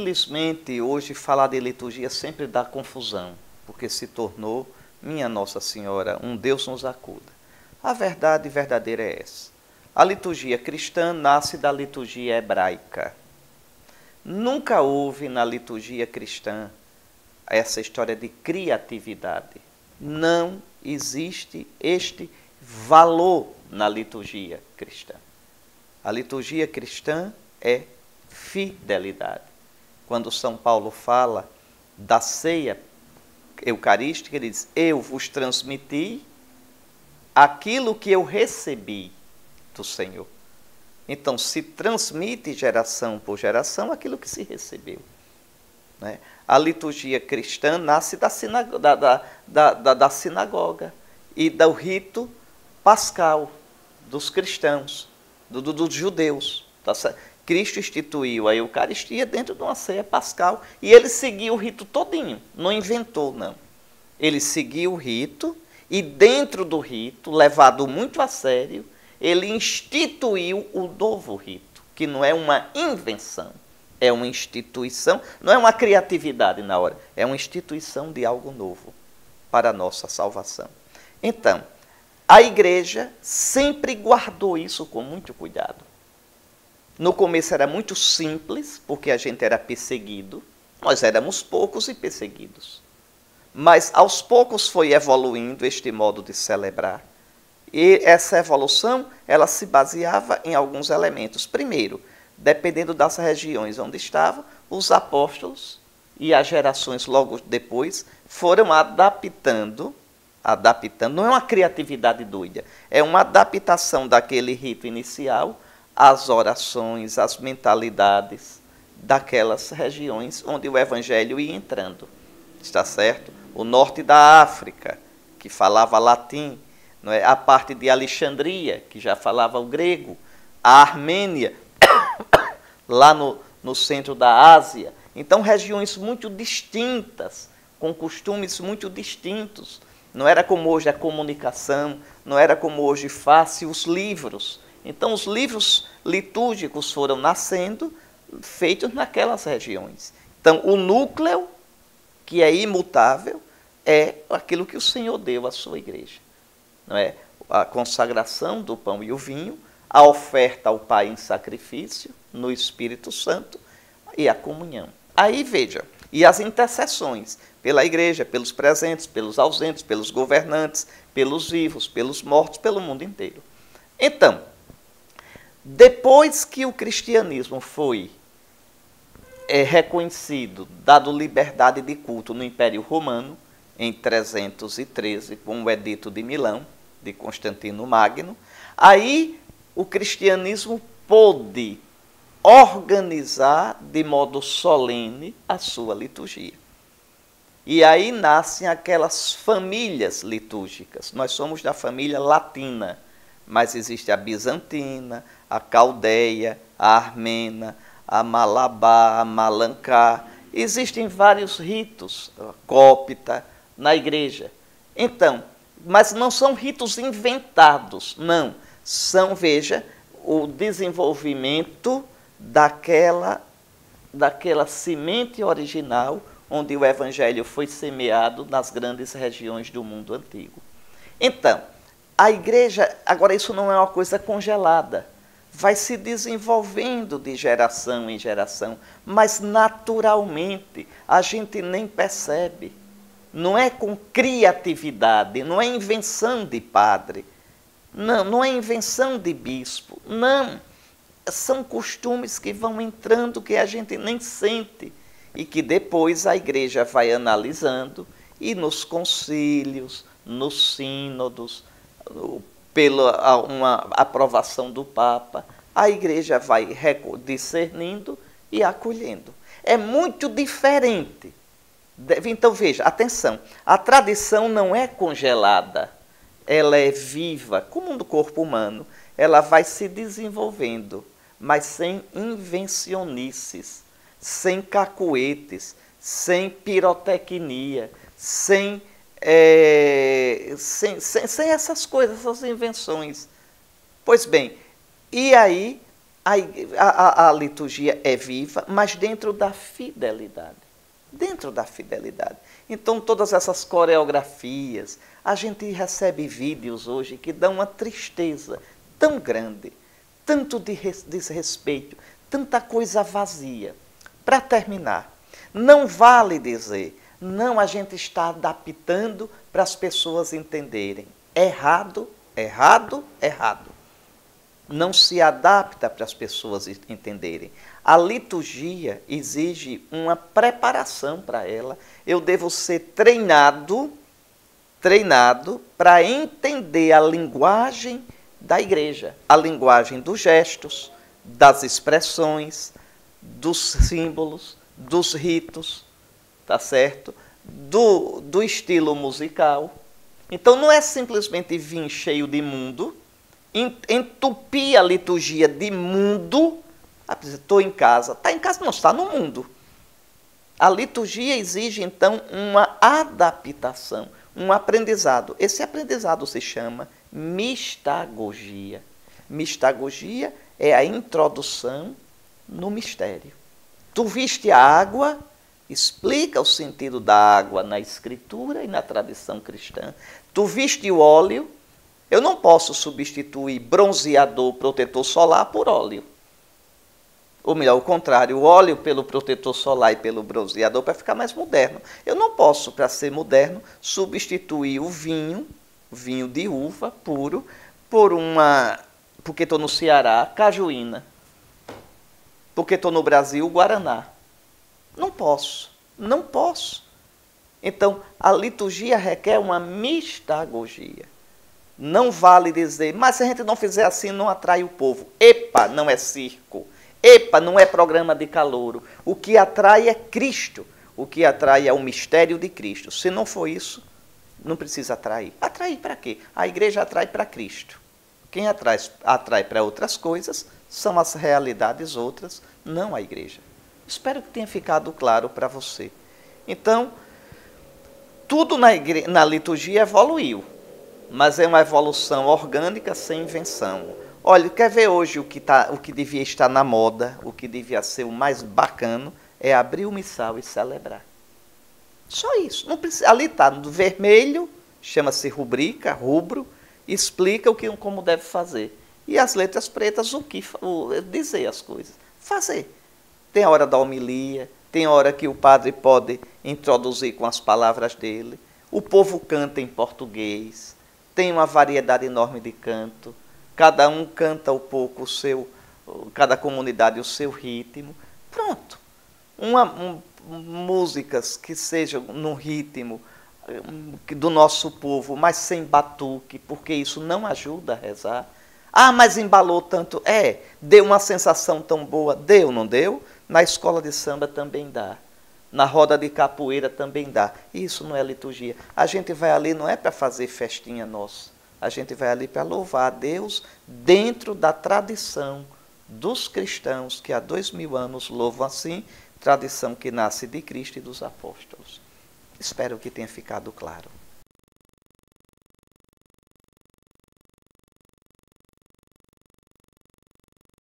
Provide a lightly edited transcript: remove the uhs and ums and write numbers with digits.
infelizmente, hoje falar de liturgia sempre dá confusão, porque se tornou, minha Nossa Senhora, um Deus nos acuda. A verdade verdadeira é essa. A liturgia cristã nasce da liturgia hebraica. Nunca houve na liturgia cristã essa história de criatividade. Não existe este valor na liturgia cristã. A liturgia cristã é fidelidade. Quando São Paulo fala da ceia eucarística, ele diz: eu vos transmiti aquilo que eu recebi do Senhor. Então, se transmite geração por geração aquilo que se recebeu. Né? A liturgia cristã nasce da sinagoga e do rito pascal dos cristãos, dos judeus. Tá certo? Cristo instituiu a Eucaristia dentro de uma ceia pascal e ele seguiu o rito todinho, não inventou, não. Ele seguiu o rito e dentro do rito, levado muito a sério, ele instituiu o novo rito, que não é uma invenção, é uma instituição, não é uma criatividade na hora, é uma instituição de algo novo para a nossa salvação. Então, a igreja sempre guardou isso com muito cuidado. No começo era muito simples, porque a gente era perseguido, nós éramos poucos e perseguidos. Mas aos poucos foi evoluindo este modo de celebrar. E essa evolução, ela se baseava em alguns elementos. Primeiro, dependendo das regiões onde estavam, os apóstolos e as gerações logo depois foram adaptando, não é uma criatividade doida, é uma adaptação daquele rito inicial às orações, às mentalidades daquelas regiões onde o evangelho ia entrando. Está certo? O norte da África, que falava latim, não é? A parte de Alexandria, que já falava o grego, a Armênia, lá no centro da Ásia. Então, regiões muito distintas, com costumes muito distintos. Não era como hoje a comunicação, não era como hoje fácil os livros. Então, os livros litúrgicos foram nascendo, feitos naquelas regiões. Então, o núcleo, que é imutável, é aquilo que o Senhor deu à sua igreja. Não é? A consagração do pão e o vinho, a oferta ao Pai em sacrifício, no Espírito Santo, e a comunhão. Aí, veja, e as intercessões pela igreja, pelos presentes, pelos ausentes, pelos governantes, pelos vivos, pelos mortos, pelo mundo inteiro. Então, depois que o cristianismo foi reconhecido, dado liberdade de culto no Império Romano, em 313, com o Edito de Milão, de Constantino Magno, aí o cristianismo pôde organizar de modo solene a sua liturgia. E aí nascem aquelas famílias litúrgicas. Nós somos da família latina, mas existe a bizantina, a caldeia, a armena, a malabá, a malancá. Existem vários ritos, a cópita, na igreja. Então, mas não são ritos inventados, não. São, veja, o desenvolvimento daquela semente original onde o evangelho foi semeado nas grandes regiões do mundo antigo. Então, a igreja, agora isso não é uma coisa congelada, vai se desenvolvendo de geração em geração, mas naturalmente a gente nem percebe. Não é com criatividade, não é invenção de padre, não é invenção de bispo, não. São costumes que vão entrando que a gente nem sente e que depois a igreja vai analisando e nos concílios, nos sínodos, pela uma aprovação do Papa, a igreja vai discernindo e acolhendo. É muito diferente. Então, veja, atenção, a tradição não é congelada, ela é viva, como no corpo humano, ela vai se desenvolvendo, mas sem invencionices, sem cacuetes, sem pirotecnia, sem essas coisas, essas invenções. Pois bem, e aí a liturgia é viva, mas dentro da fidelidade. Dentro da fidelidade. Então, todas essas coreografias, a gente recebe vídeos hoje que dão uma tristeza tão grande, tanto de desrespeito, tanta coisa vazia. Para terminar, não vale dizer, não, a gente está adaptando para as pessoas entenderem. Errado, errado, errado. Não se adapta para as pessoas entenderem. A liturgia exige uma preparação para ela. Eu devo ser treinado para entender a linguagem da igreja, a linguagem dos gestos, das expressões, dos símbolos, dos ritos, tá certo? Do estilo musical. Então não é simplesmente vir cheio de mundo, entupir a liturgia de mundo. Estou em casa. Está em casa? Não, está no mundo. A liturgia exige, então, uma adaptação, um aprendizado. Esse aprendizado se chama mistagogia. Mistagogia é a introdução no mistério. Tu viste a água, explica o sentido da água na Escritura e na tradição cristã. Tu viste o óleo, eu não posso substituir bronzeador, protetor solar por óleo. Ou melhor, o contrário, o óleo pelo protetor solar e pelo bronzeador para ficar mais moderno. Eu não posso, para ser moderno, substituir o vinho de uva puro, porque estou no Ceará, cajuína. Porque estou no Brasil, guaraná. Não posso, não posso. Então, a liturgia requer uma mistagogia. Não vale dizer, mas se a gente não fizer assim, não atrai o povo. Epa, não é circo. Epa, não é programa de calouro. O que atrai é Cristo. O que atrai é o mistério de Cristo. Se não for isso, não precisa atrair. Atrair para quê? A igreja atrai para Cristo. Quem atrai para outras coisas são as realidades outras, não a igreja. Espero que tenha ficado claro para você. Então, tudo na liturgia evoluiu, mas é uma evolução orgânica sem invenção. Olha, quer ver hoje o que devia estar na moda, o que devia ser o mais bacano, é abrir o missal e celebrar. Só isso. Não precisa, ali está no vermelho, chama-se rubrica, rubro, explica como deve fazer. E as letras pretas, dizer as coisas. Fazer. Tem a hora da homilia, tem a hora que o padre pode introduzir com as palavras dele. O povo canta em português, tem uma variedade enorme de canto. Cada um canta um pouco cada comunidade o seu ritmo. Pronto. Músicas que sejam no ritmo do nosso povo, mas sem batuque, porque isso não ajuda a rezar. Ah, mas embalou tanto. Deu uma sensação tão boa. Deu, não deu? Na escola de samba também dá. Na roda de capoeira também dá. Isso não é liturgia. A gente vai ali não é para fazer festinha nossa. A gente vai ali para louvar a Deus dentro da tradição dos cristãos que há 2000 anos louvam assim, tradição que nasce de Cristo e dos apóstolos. Espero que tenha ficado claro.